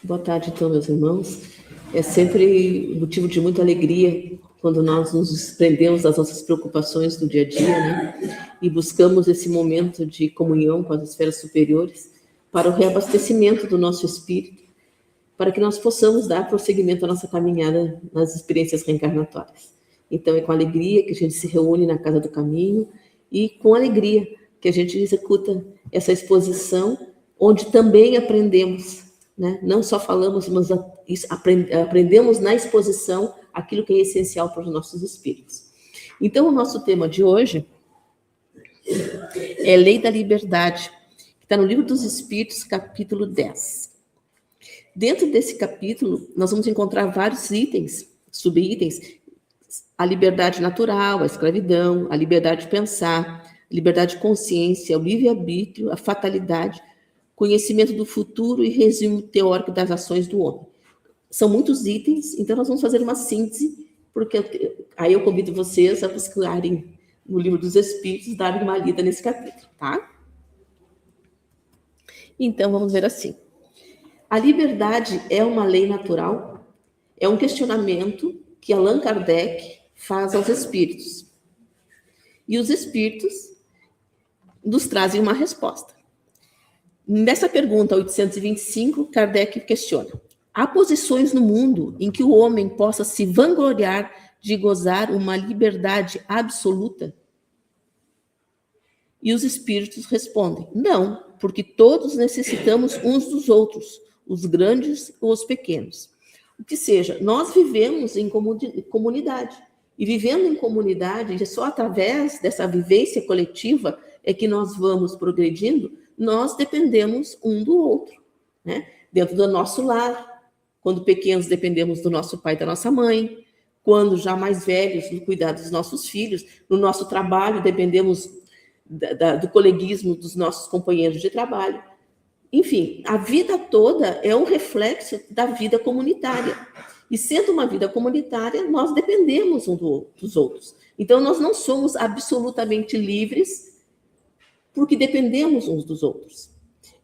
Boa tarde, então, meus irmãos. É sempre motivo de muita alegria quando nós nos desprendemos das nossas preocupações do dia a dia, né? E buscamos esse momento de comunhão com as esferas superiores para o reabastecimento do nosso espírito, para que nós possamos dar prosseguimento à nossa caminhada nas experiências reencarnatórias. Então, é com alegria que a gente se reúne na Casa do Caminho e com alegria que a gente executa essa exposição, onde também aprendemos, né? Não só falamos, mas aprendemos na exposição aquilo que é essencial para os nossos espíritos. Então, o nosso tema de hoje é Lei da Liberdade, que está no Livro dos Espíritos, capítulo 10. Dentro desse capítulo, nós vamos encontrar vários itens, subitens: a liberdade natural, a escravidão, a liberdade de pensar, a liberdade de consciência, o livre-arbítrio, a fatalidade, conhecimento do futuro e resumo teórico das ações do homem. São muitos itens, então nós vamos fazer uma síntese, porque aí eu convido vocês a buscarem no Livro dos Espíritos, darem uma lida nesse capítulo, tá? Então, vamos ver assim. A liberdade é uma lei natural? É um questionamento que Allan Kardec faz aos espíritos. E os espíritos nos trazem uma resposta. Nessa pergunta 825, Kardec questiona: há posições no mundo em que o homem possa se vangloriar de gozar uma liberdade absoluta? E os espíritos respondem: não, porque todos necessitamos uns dos outros, os grandes ou os pequenos. O que seja, nós vivemos em comunidade. E vivendo em comunidade, é só através dessa vivência coletiva é que nós vamos progredindo. Nós dependemos um do outro, né? Dentro do nosso lar, quando pequenos dependemos do nosso pai e da nossa mãe, quando já mais velhos, no cuidado dos nossos filhos, no nosso trabalho dependemos do coleguismo dos nossos companheiros de trabalho. Enfim, a vida toda é um reflexo da vida comunitária. E sendo uma vida comunitária, nós dependemos uns dos outros. Então, nós não somos absolutamente livres porque dependemos uns dos outros.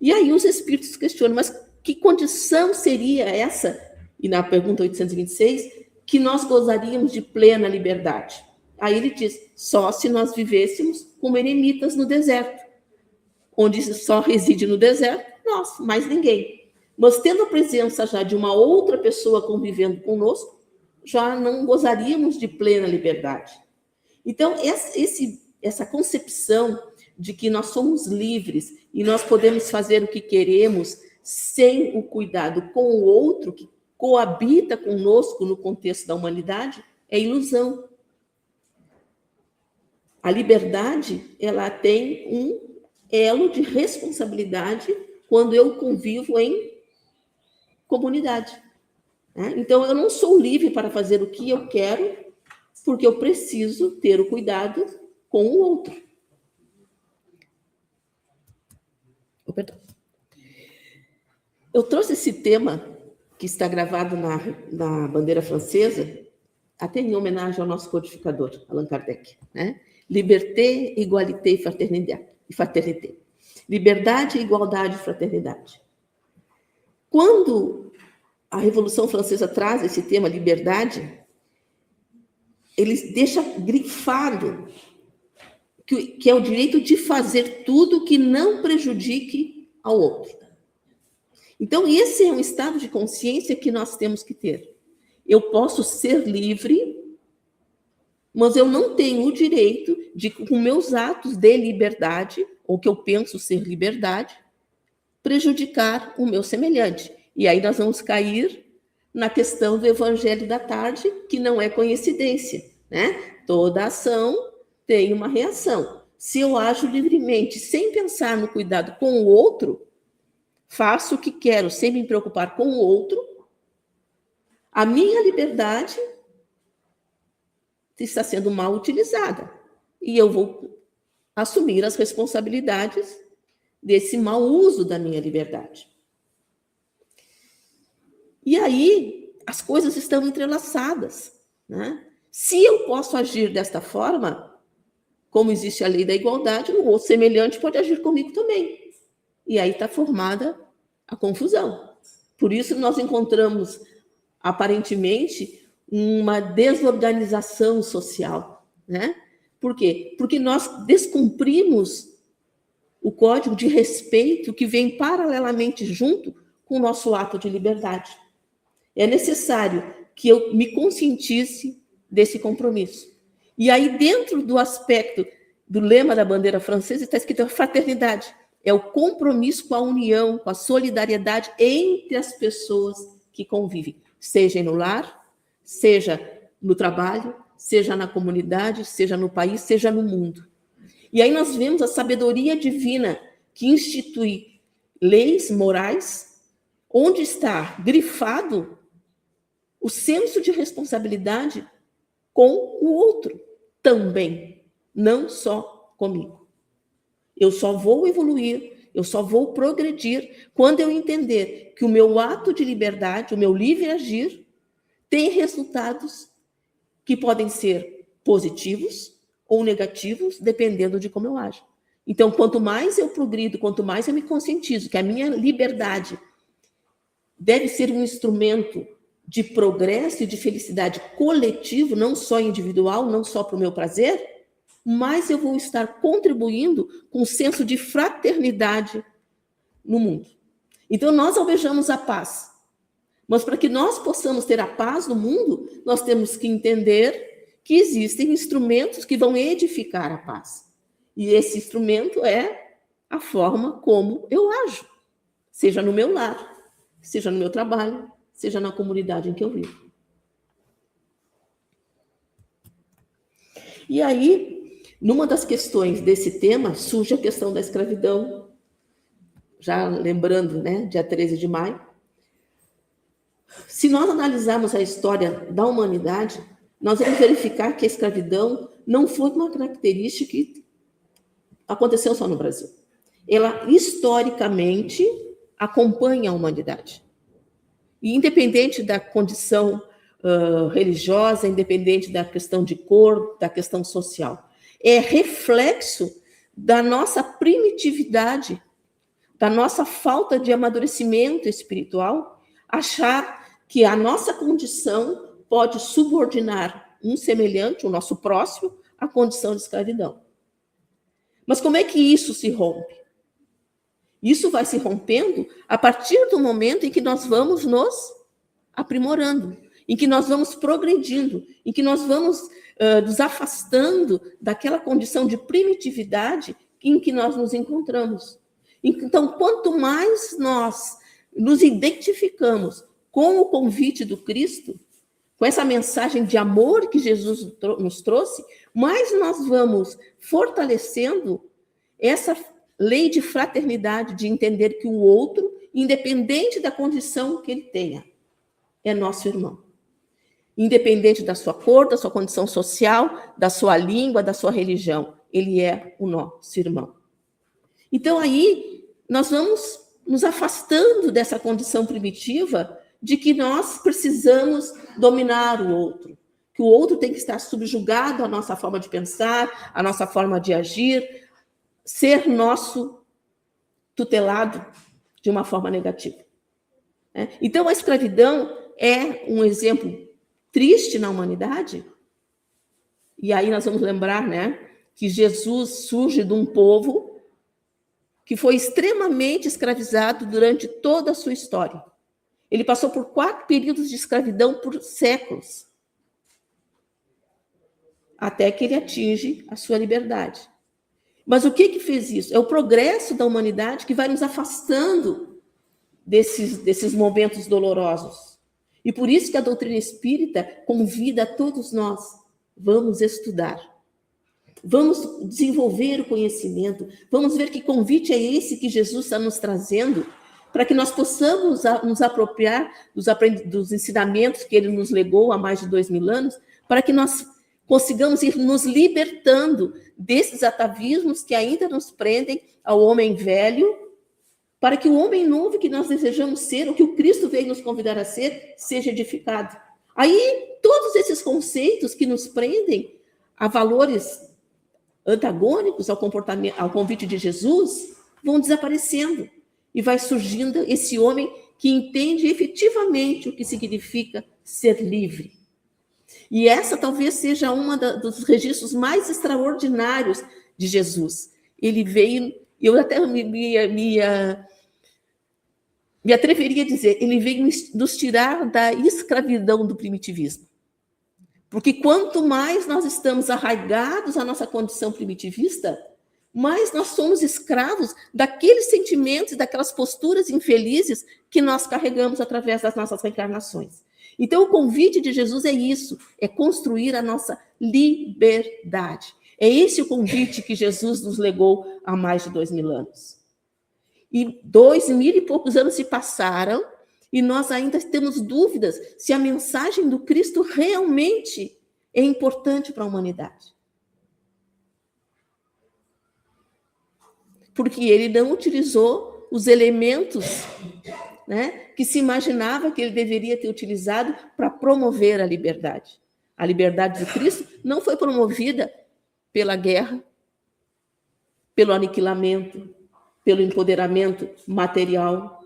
E aí os espíritos questionam: mas que condição seria essa? E na pergunta 826, que nós gozaríamos de plena liberdade. Aí ele diz: só se nós vivêssemos como eremitas no deserto, onde só reside no deserto nós, mais ninguém. Mas tendo a presença já de uma outra pessoa convivendo conosco, já não gozaríamos de plena liberdade. Então, essa concepção de que nós somos livres e nós podemos fazer o que queremos sem o cuidado com o outro que coabita conosco no contexto da humanidade é ilusão. A liberdade, ela tem um elo de responsabilidade quando eu convivo em comunidade. Né? Então, eu não sou livre para fazer o que eu quero, porque eu preciso ter o cuidado com o outro. Eu trouxe esse tema, que está gravado na bandeira francesa, até em homenagem ao nosso codificador, Allan Kardec, né? Liberté, égalité e fraternité. Liberdade, igualdade e fraternidade. Quando a Revolução Francesa traz esse tema, liberdade, ele deixa grifado que é o direito de fazer tudo que não prejudique ao outro. Então, esse é um estado de consciência que nós temos que ter. Eu posso ser livre, mas eu não tenho o direito de, com meus atos de liberdade, ou que eu penso ser liberdade, prejudicar o meu semelhante. E aí nós vamos cair na questão do Evangelho da Tarde, que não é coincidência, né? Toda ação tem uma reação. Se eu ajo livremente, sem pensar no cuidado com o outro, faço o que quero, sem me preocupar com o outro, a minha liberdade está sendo mal utilizada. E eu vou assumir as responsabilidades desse mau uso da minha liberdade. E aí, as coisas estão entrelaçadas, né? Se eu posso agir desta forma, como existe a lei da igualdade, o outro semelhante pode agir comigo também. E aí está formada a confusão. Por isso nós encontramos, aparentemente, uma desorganização social, né? Por quê? Porque nós descumprimos o código de respeito que vem paralelamente junto com o nosso ato de liberdade. É necessário que eu me conscientize desse compromisso. E aí, dentro do aspecto do lema da bandeira francesa, está escrito a fraternidade. É o compromisso com a união, com a solidariedade entre as pessoas que convivem, seja no lar, seja no trabalho, seja na comunidade, seja no país, seja no mundo. E aí nós vemos a sabedoria divina que institui leis morais, onde está grifado o senso de responsabilidade com o outro também, não só comigo. Eu só vou evoluir, eu só vou progredir quando eu entender que o meu ato de liberdade, o meu livre agir, tem resultados que podem ser positivos ou negativos, dependendo de como eu ajo. Então, quanto mais eu progrido, quanto mais eu me conscientizo que a minha liberdade deve ser um instrumento de progresso e de felicidade coletivo, não só individual, não só para o meu prazer, mais eu vou estar contribuindo com um senso de fraternidade no mundo. Então, nós almejamos a paz. Mas para que nós possamos ter a paz no mundo, nós temos que entender que existem instrumentos que vão edificar a paz. E esse instrumento é a forma como eu ajo, seja no meu lar, seja no meu trabalho, seja na comunidade em que eu vivo. E aí, numa das questões desse tema, surge a questão da escravidão, já lembrando, né, dia 13 de maio. Se nós analisarmos a história da humanidade, nós vamos verificar que a escravidão não foi uma característica que aconteceu só no Brasil. Ela, historicamente, acompanha a humanidade. E independente da condição religiosa, independente da questão de cor, da questão social, é reflexo da nossa primitividade, da nossa falta de amadurecimento espiritual, achar que a nossa condição pode subordinar um semelhante, o nosso próximo, à condição de escravidão. Mas como é que isso se rompe? Isso vai se rompendo a partir do momento em que nós vamos nos aprimorando, em que nós vamos progredindo, em que nós vamos nos afastando daquela condição de primitividade em que nós nos encontramos. Então, quanto mais nós nos identificamos com o convite do Cristo, com essa mensagem de amor que Jesus nos trouxe, mais nós vamos fortalecendo essa lei de fraternidade, de entender que o outro, independente da condição que ele tenha, é nosso irmão. Independente da sua cor, da sua condição social, da sua língua, da sua religião, ele é o nosso irmão. Então, aí, nós vamos nos afastando dessa condição primitiva de que nós precisamos dominar o outro, que o outro tem que estar subjugado à nossa forma de pensar, à nossa forma de agir, ser nosso tutelado de uma forma negativa. Então, a escravidão é um exemplo triste na humanidade, e aí nós vamos lembrar, né, que Jesus surge de um povo que foi extremamente escravizado durante toda a sua história. Ele passou por 4 períodos de escravidão por séculos, até que ele atinge a sua liberdade. Mas o que fez isso? É o progresso da humanidade que vai nos afastando desses momentos dolorosos. E por isso que a doutrina espírita convida a todos nós, vamos estudar, vamos desenvolver o conhecimento, vamos ver que convite é esse que Jesus está nos trazendo, para que nós possamos nos apropriar dos ensinamentos que ele nos legou há mais de 2000 anos, para que nós consigamos ir nos libertando desses atavismos que ainda nos prendem ao homem velho, para que o homem novo que nós desejamos ser, o que o Cristo veio nos convidar a ser, seja edificado. Aí, todos esses conceitos que nos prendem a valores antagônicos ao comportamento, ao convite de Jesus, vão desaparecendo. E vai surgindo esse homem que entende efetivamente o que significa ser livre. E essa talvez seja dos registros mais extraordinários de Jesus. Ele veio, eu até me atreveria a dizer, ele veio nos tirar da escravidão do primitivismo. Porque quanto mais nós estamos arraigados à nossa condição primitivista, mais nós somos escravos daqueles sentimentos, daquelas posturas infelizes que nós carregamos através das nossas reencarnações. Então, o convite de Jesus é isso, é construir a nossa liberdade. É esse o convite que Jesus nos legou há mais de 2000 anos. E 2000 e poucos anos se passaram e nós ainda temos dúvidas se a mensagem do Cristo realmente é importante para a humanidade. Porque ele não utilizou os elementos, né, que se imaginava que ele deveria ter utilizado para promover a liberdade. A liberdade de Cristo não foi promovida pela guerra, pelo aniquilamento, pelo empoderamento material,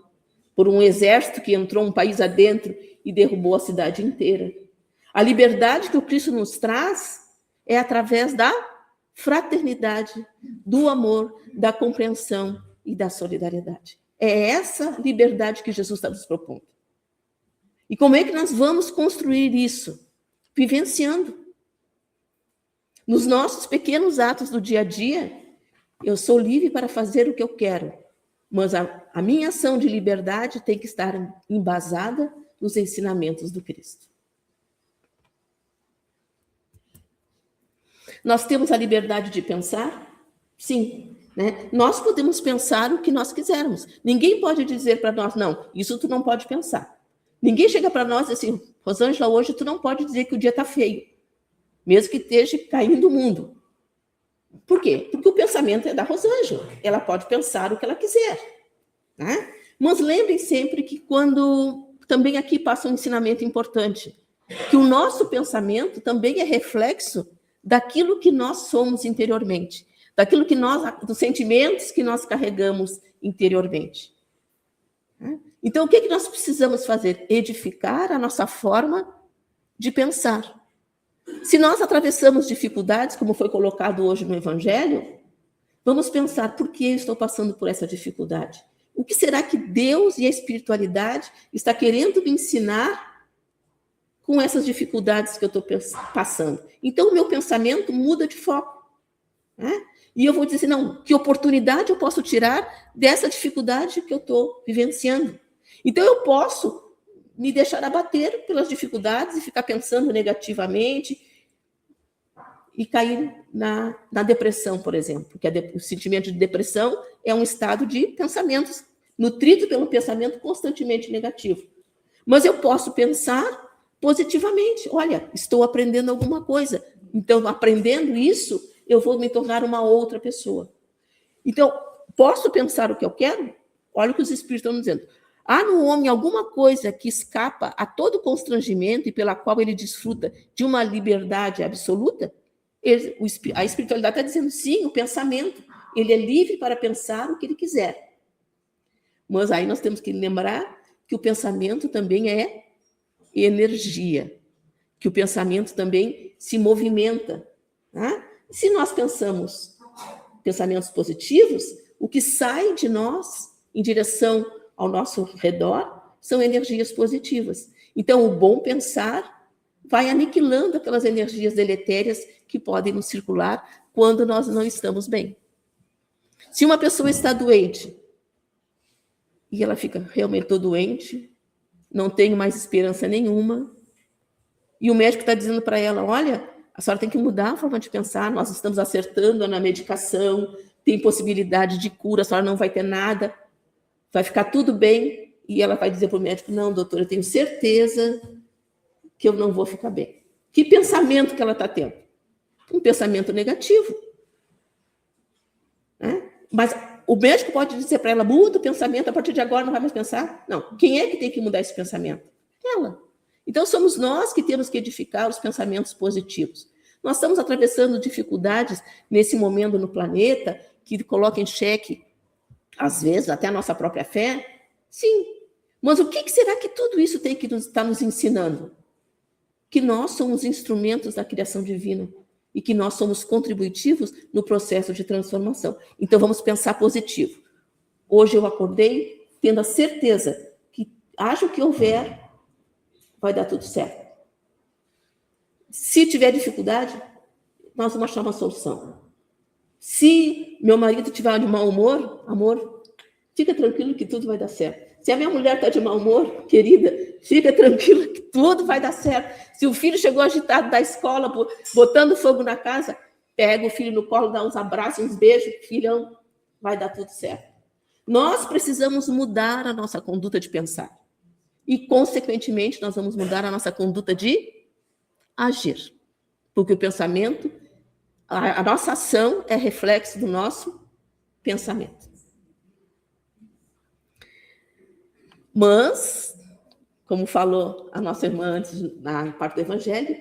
por um exército que entrou um país adentro e derrubou a cidade inteira. A liberdade que o Cristo nos traz é através da fraternidade, do amor, da compreensão e da solidariedade. É essa liberdade que Jesus está nos propondo. E como é que nós vamos construir isso? Vivenciando. Nos nossos pequenos atos do dia a dia, eu sou livre para fazer o que eu quero, mas a minha ação de liberdade tem que estar embasada nos ensinamentos do Cristo. Nós temos a liberdade de pensar? Sim. Né? Nós podemos pensar o que nós quisermos. Ninguém pode dizer para nós, não, isso tu não pode pensar. Ninguém chega para nós e diz assim, Rosângela, hoje tu não pode dizer que o dia está feio, mesmo que esteja caindo o mundo. Por quê? Porque o pensamento é da Rosângela. Ela pode pensar o que ela quiser. Né? Mas lembrem sempre que quando... Também aqui passa um ensinamento importante, que o nosso pensamento também é reflexo daquilo que nós somos interiormente, daquilo que dos sentimentos que nós carregamos interiormente. Então, o que nós precisamos fazer? Edificar a nossa forma de pensar. Se nós atravessamos dificuldades, como foi colocado hoje no Evangelho, vamos pensar, por que eu estou passando por essa dificuldade? O que será que Deus e a espiritualidade está querendo me ensinar com essas dificuldades que eu estou passando? Então, o meu pensamento muda de foco. Né? E eu vou dizer assim, não, que oportunidade eu posso tirar dessa dificuldade que eu estou vivenciando? Então, eu posso me deixar abater pelas dificuldades e ficar pensando negativamente e cair na depressão, por exemplo. Porque o sentimento de depressão é um estado de pensamentos, nutrido pelo pensamento constantemente negativo. Mas eu posso pensar positivamente. Olha, estou aprendendo alguma coisa. Então, aprendendo isso, eu vou me tornar uma outra pessoa. Então, posso pensar o que eu quero? Olha o que os espíritos estão dizendo. Há no homem alguma coisa que escapa a todo constrangimento e pela qual ele desfruta de uma liberdade absoluta? A espiritualidade está dizendo, sim, o pensamento. Ele é livre para pensar o que ele quiser. Mas aí nós temos que lembrar que o pensamento também é energia, que o pensamento também se movimenta. Né? Se nós pensamos pensamentos positivos, o que sai de nós em direção ao nosso redor são energias positivas. Então, o bom pensar vai aniquilando aquelas energias deletérias que podem nos circular quando nós não estamos bem. Se uma pessoa está doente e ela fica realmente doente, não tenho mais esperança nenhuma, e o médico está dizendo para ela, olha, a senhora tem que mudar a forma de pensar, nós estamos acertando na medicação, tem possibilidade de cura, a senhora não vai ter nada, vai ficar tudo bem, e ela vai dizer para o médico, não, doutor, eu tenho certeza que eu não vou ficar bem. Que pensamento que ela está tendo? Um pensamento negativo. Né? Mas o médico pode dizer para ela, muda o pensamento, a partir de agora não vai mais pensar? Não, quem é que tem que mudar esse pensamento? Ela. Então, somos nós que temos que edificar os pensamentos positivos. Nós estamos atravessando dificuldades nesse momento no planeta que coloca em xeque, às vezes, até a nossa própria fé. Sim, Mas o que será que tudo isso tem que estar nos ensinando? Que nós somos instrumentos da criação divina e que nós somos contributivos no processo de transformação. Então, vamos pensar positivo. Hoje eu acordei tendo a certeza que, haja o que houver, vai dar tudo certo. Se tiver dificuldade, nós vamos achar uma solução. Se meu marido tiver de mau humor, amor, fica tranquilo que tudo vai dar certo. Se a minha mulher está de mau humor, querida, fica tranquila que tudo vai dar certo. Se o filho chegou agitado da escola, botando fogo na casa, pega o filho no colo, dá uns abraços, uns beijos, filhão, vai dar tudo certo. Nós precisamos mudar a nossa conduta de pensar. E, consequentemente, nós vamos mudar a nossa conduta de agir. Porque o pensamento, a nossa ação é reflexo do nosso pensamento. Mas, como falou a nossa irmã antes, na parte do Evangelho,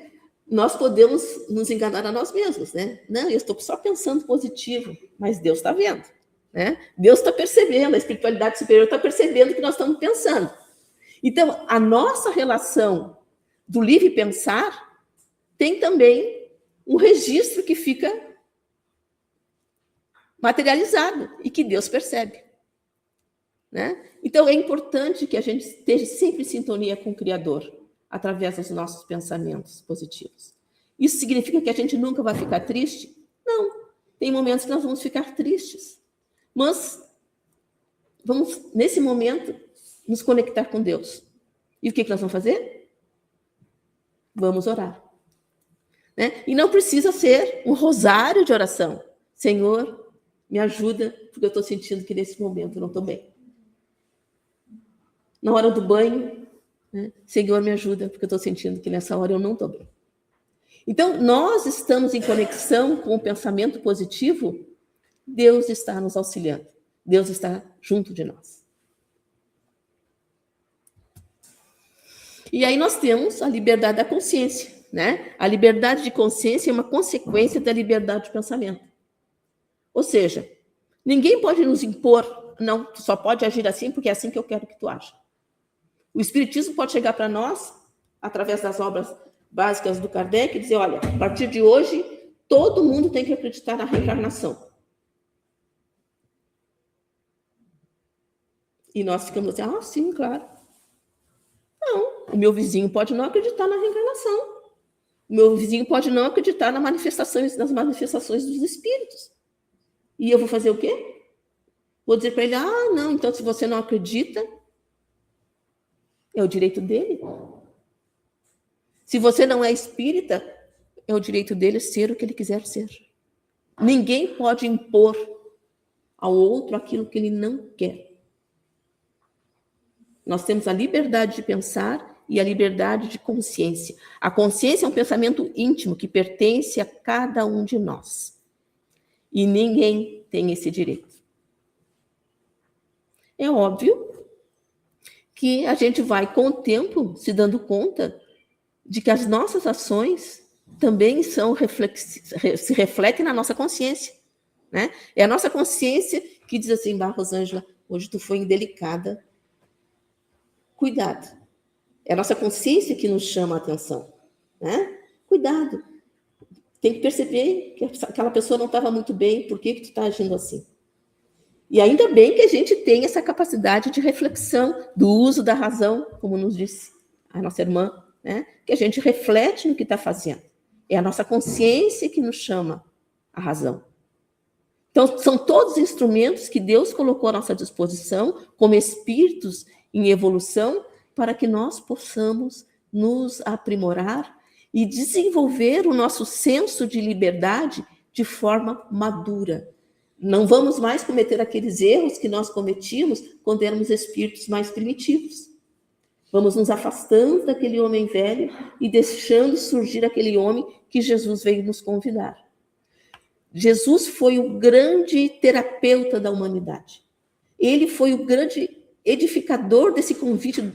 nós podemos nos enganar a nós mesmos, né? Não, eu estou só pensando positivo, mas Deus está vendo, né? Deus está percebendo, a espiritualidade superior está percebendo o que nós estamos pensando. Então, a nossa relação do livre pensar tem também um registro que fica materializado e que Deus percebe, né? Então, é importante que a gente esteja sempre em sintonia com o Criador, através dos nossos pensamentos positivos. Isso significa que a gente nunca vai ficar triste? Não. Tem momentos que nós vamos ficar tristes. Mas vamos, nesse momento, nos conectar com Deus. E o que nós vamos fazer? Vamos orar. Né? E não precisa ser um rosário de oração. Senhor, me ajuda, porque eu estou sentindo que nesse momento eu não estou bem. Na hora do banho, né? Senhor, me ajuda, porque eu estou sentindo que nessa hora eu não estou bem. Então, nós estamos em conexão com o pensamento positivo, Deus está nos auxiliando. Deus está junto de nós. E aí nós temos a liberdade da consciência, né? A liberdade de consciência é uma consequência da liberdade de pensamento. Ou seja, ninguém pode nos impor, não, tu só pode agir assim porque é assim que eu quero que tu aja. O Espiritismo pode chegar para nós, através das obras básicas do Kardec, e dizer, olha, a partir de hoje, todo mundo tem que acreditar na reencarnação. E nós ficamos assim, sim, claro. Não, o meu vizinho pode não acreditar na reencarnação. O meu vizinho pode não acreditar nas manifestações dos espíritos. E eu vou fazer o quê? Vou dizer para ele, não, então se você não acredita, é o direito dele. Se você não é espírita, é o direito dele ser o que ele quiser ser. Ninguém pode impor ao outro aquilo que ele não quer. Nós temos a liberdade de pensar e a liberdade de consciência. A consciência é um pensamento íntimo que pertence a cada um de nós. E ninguém tem esse direito. É óbvio que a gente vai, com o tempo, se dando conta de que as nossas ações também se refletem na nossa consciência. Né? É a nossa consciência que diz assim, Rosângela, hoje tu foi indelicada. Cuidado. É a nossa consciência que nos chama a atenção. Né? Cuidado. Tem que perceber que aquela pessoa não estava muito bem, por que tu está agindo assim? E ainda bem que a gente tem essa capacidade de reflexão, do uso da razão, como nos disse a nossa irmã, né? Que a gente reflete no que está fazendo. É a nossa consciência que nos chama a razão. Então, são todos instrumentos que Deus colocou à nossa disposição, como espíritos em evolução, para que nós possamos nos aprimorar e desenvolver o nosso senso de liberdade de forma madura. Não vamos mais cometer aqueles erros que nós cometíamos quando éramos espíritos mais primitivos. Vamos nos afastando daquele homem velho e deixando surgir aquele homem que Jesus veio nos convidar. Jesus foi o grande terapeuta da humanidade. Ele foi o grande edificador desse convite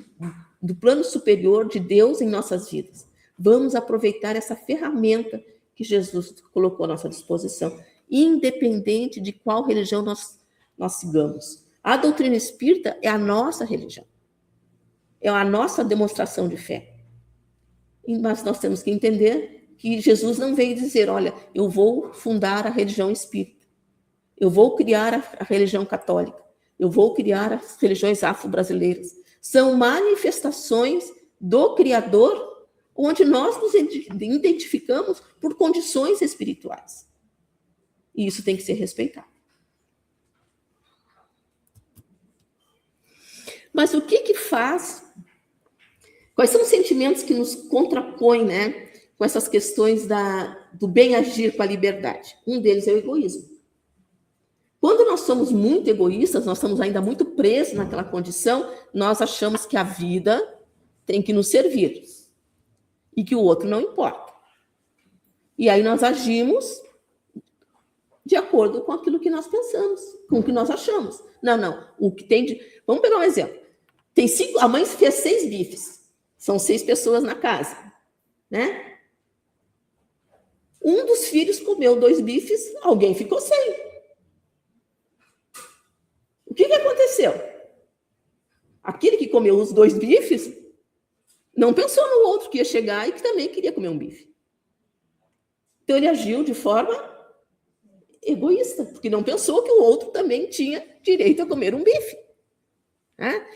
do plano superior de Deus em nossas vidas. Vamos aproveitar essa ferramenta que Jesus colocou à nossa disposição, independente de qual religião nós sigamos. A doutrina espírita é a nossa religião. é a nossa demonstração de fé. Mas nós temos que entender que Jesus não veio dizer, olha, eu vou fundar a religião espírita, eu vou criar a religião católica, eu vou criar as religiões afro-brasileiras. São manifestações do Criador, onde nós nos identificamos por condições espirituais. E isso tem que ser respeitado. Mas o que faz? Quais são os sentimentos que nos contrapõem, né, com essas questões do bem agir com a liberdade? Um deles é o egoísmo. Quando nós somos muito egoístas, nós estamos ainda muito presos naquela condição, nós achamos que a vida tem que nos servir e que o outro não importa. E aí nós agimos de acordo com aquilo que nós pensamos, com o que nós achamos. Não. O que tem de... Vamos pegar um exemplo. A mãe fez 6 bifes. São 6 pessoas na casa, né? Um dos filhos comeu 2 bifes, alguém ficou sem. O que aconteceu? Aquele que comeu os 2 bifes não pensou no outro que ia chegar e que também queria comer um bife. Então ele agiu de forma egoísta, porque não pensou que o outro também tinha direito a comer um bife.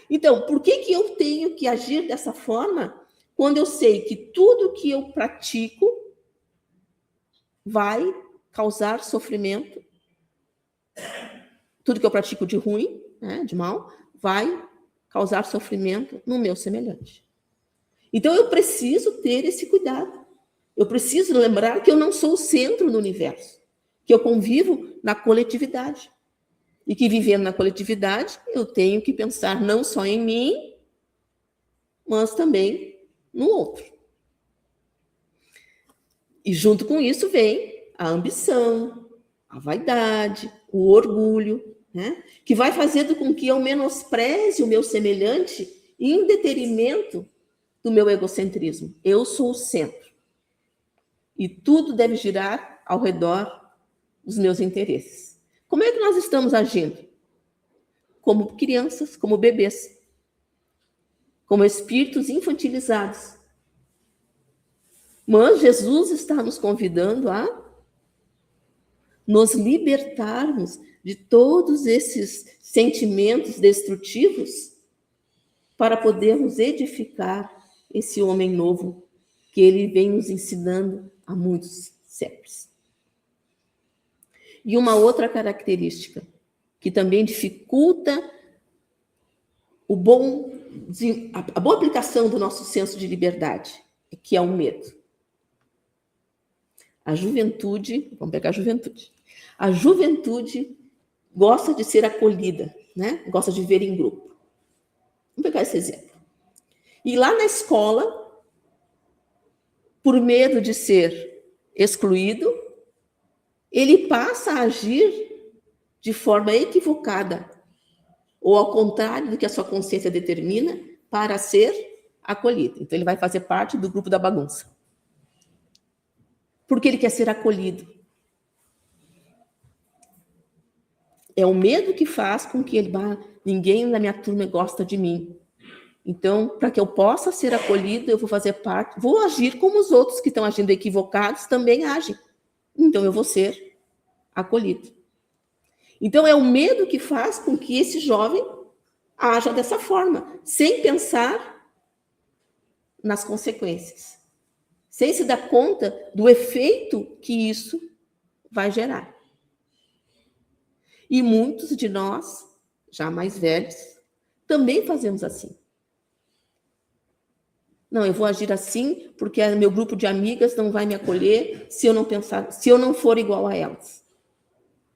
Então, por que eu tenho que agir dessa forma quando eu sei que tudo que eu pratico vai causar sofrimento? Tudo que eu pratico de ruim, né, de mal, vai causar sofrimento no meu semelhante. Então, eu preciso ter esse cuidado. Eu preciso lembrar que eu não sou o centro do universo, que eu convivo na coletividade. E que vivendo na coletividade, eu tenho que pensar não só em mim, mas também no outro. E junto com isso vem a ambição, a vaidade, o orgulho, né? Que vai fazendo com que eu menospreze o meu semelhante em detrimento do meu egocentrismo. Eu sou o centro. E tudo deve girar ao redor dos meus interesses. Como é que nós estamos agindo? Como crianças, como bebês. Como espíritos infantilizados. Mas Jesus está nos convidando a nos libertarmos de todos esses sentimentos destrutivos para podermos edificar esse homem novo que ele vem nos ensinando há muitos séculos. E uma outra característica que também dificulta a boa aplicação do nosso senso de liberdade, que é o medo. A juventude, vamos pegar a juventude. A juventude gosta de ser acolhida, né? Gosta de viver em grupo. Vamos pegar esse exemplo. E lá na escola, por medo de ser excluído, ele passa a agir de forma equivocada, ou ao contrário do que a sua consciência determina, para ser acolhido. Então, ele vai fazer parte do grupo da bagunça. Porque ele quer ser acolhido. É o medo que faz com que ele ninguém na minha turma gosta de mim. Então, para que eu possa ser acolhido, eu vou fazer parte, vou agir como os outros que estão agindo equivocados também agem. Então, eu vou ser acolhido. Então, é o medo que faz com que esse jovem haja dessa forma, sem pensar nas consequências, sem se dar conta do efeito que isso vai gerar. E muitos de nós, já mais velhos, também fazemos assim. Não, eu vou agir assim porque meu grupo de amigas não vai me acolher se eu não pensar, se eu não for igual a elas.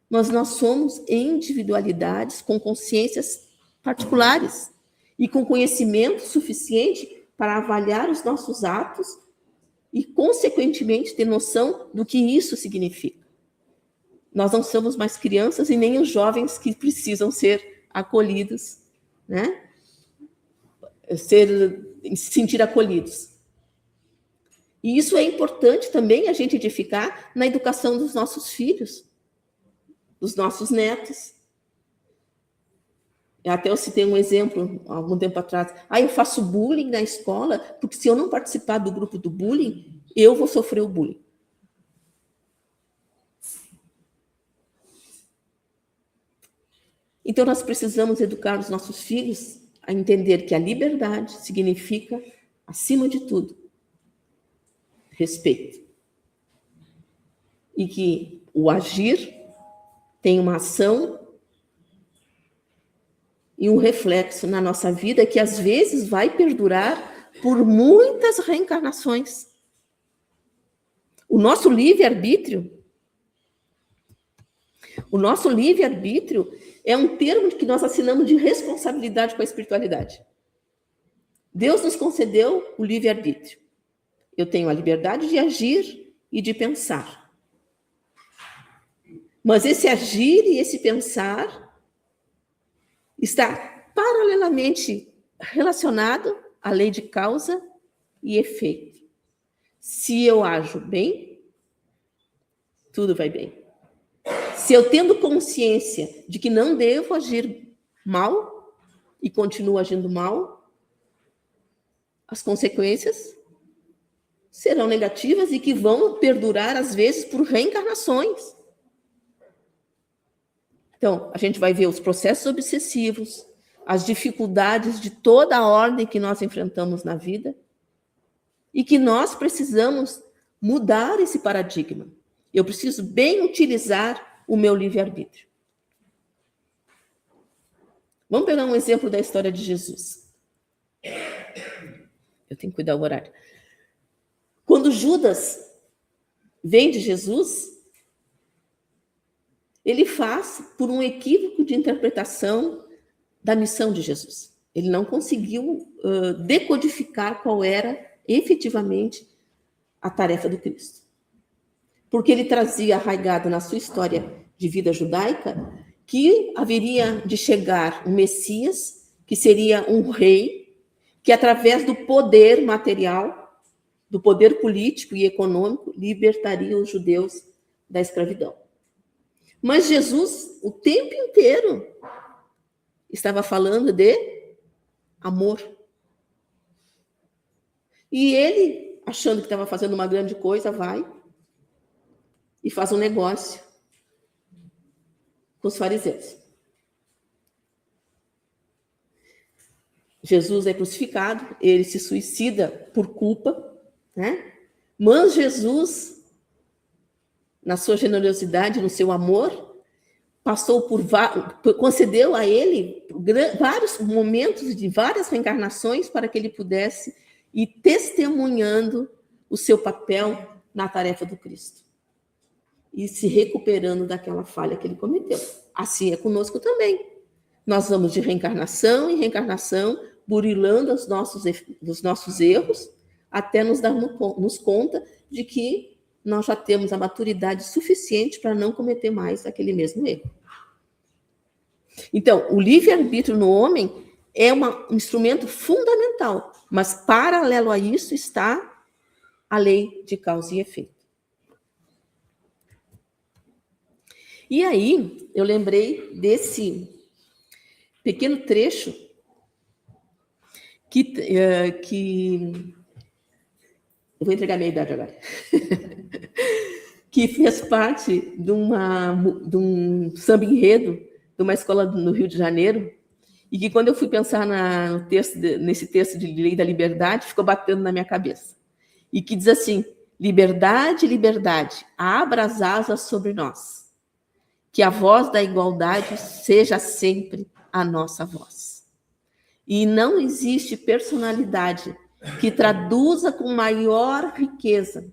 Mas nós somos individualidades com consciências particulares e com conhecimento suficiente para avaliar os nossos atos e, consequentemente, ter noção do que isso significa. Nós não somos mais crianças e nem os jovens que precisam ser acolhidos, né? Se sentir acolhidos. E isso é importante também a gente edificar na educação dos nossos filhos, dos nossos netos. Até eu citei um exemplo há algum tempo atrás. Eu faço bullying na escola, porque se eu não participar do grupo do bullying, eu vou sofrer o bullying. Então, nós precisamos educar os nossos filhos a entender que a liberdade significa, acima de tudo, respeito. E que o agir tem uma ação e um reflexo na nossa vida que, às vezes, vai perdurar por muitas reencarnações. O nosso livre-arbítrio é um termo que nós assinamos de responsabilidade com a espiritualidade. Deus nos concedeu o livre-arbítrio. Eu tenho a liberdade de agir e de pensar. Mas esse agir e esse pensar está paralelamente relacionado à lei de causa e efeito. Se eu ajo bem, tudo vai bem. Se eu tendo consciência de que não devo agir mal e continuo agindo mal, as consequências serão negativas e que vão perdurar, às vezes, por reencarnações. Então, a gente vai ver os processos obsessivos, as dificuldades de toda a ordem que nós enfrentamos na vida e que nós precisamos mudar esse paradigma. Eu preciso bem utilizar o meu livre-arbítrio. Vamos pegar um exemplo da história de Jesus. Eu tenho que cuidar do horário. Quando Judas vem de Jesus, ele faz por um equívoco de interpretação da missão de Jesus. Ele não conseguiu decodificar qual era efetivamente a tarefa do Cristo. Porque ele trazia arraigado na sua história de vida judaica que haveria de chegar um Messias, que seria um rei, que através do poder material, do poder político e econômico, libertaria os judeus da escravidão. Mas Jesus, o tempo inteiro, estava falando de amor. E ele, achando que estava fazendo uma grande coisa, vai e faz um negócio com os fariseus. Jesus é crucificado, ele se suicida por culpa, né? Mas Jesus, na sua generosidade, no seu amor, concedeu a ele vários momentos de várias reencarnações para que ele pudesse ir testemunhando o seu papel na tarefa do Cristo e se recuperando daquela falha que ele cometeu. Assim é conosco também. Nós vamos de reencarnação em reencarnação, burilando os nossos erros, até nos darmos conta de que nós já temos a maturidade suficiente para não cometer mais aquele mesmo erro. Então, o livre-arbítrio no homem é um instrumento fundamental, mas paralelo a isso está a lei de causa e efeito. E aí, eu lembrei desse pequeno trecho que eu vou entregar a minha idade agora. Que fez parte de um samba enredo de uma escola no Rio de Janeiro, e que quando eu fui pensar nesse texto de Lei da Liberdade, ficou batendo na minha cabeça. E que diz assim: liberdade, liberdade, abra as asas sobre nós, que a voz da igualdade seja sempre a nossa voz. E não existe personalidade que traduza com maior riqueza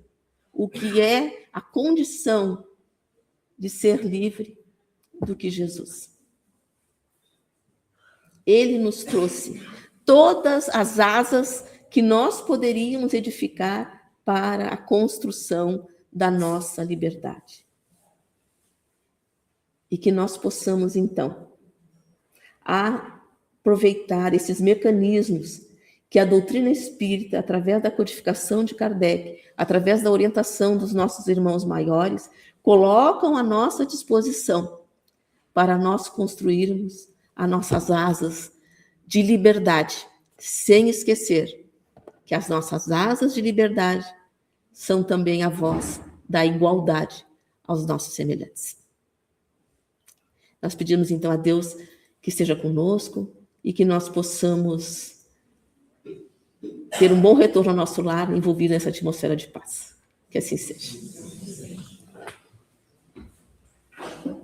o que é a condição de ser livre do que Jesus. Ele nos trouxe todas as asas que nós poderíamos edificar para a construção da nossa liberdade. E que nós possamos, então, aproveitar esses mecanismos que a doutrina espírita, através da codificação de Kardec, através da orientação dos nossos irmãos maiores, colocam à nossa disposição para nós construirmos as nossas asas de liberdade, sem esquecer que as nossas asas de liberdade são também a voz da igualdade aos nossos semelhantes. Nós pedimos então a Deus que esteja conosco e que nós possamos ter um bom retorno ao nosso lar envolvido nessa atmosfera de paz. Que assim seja.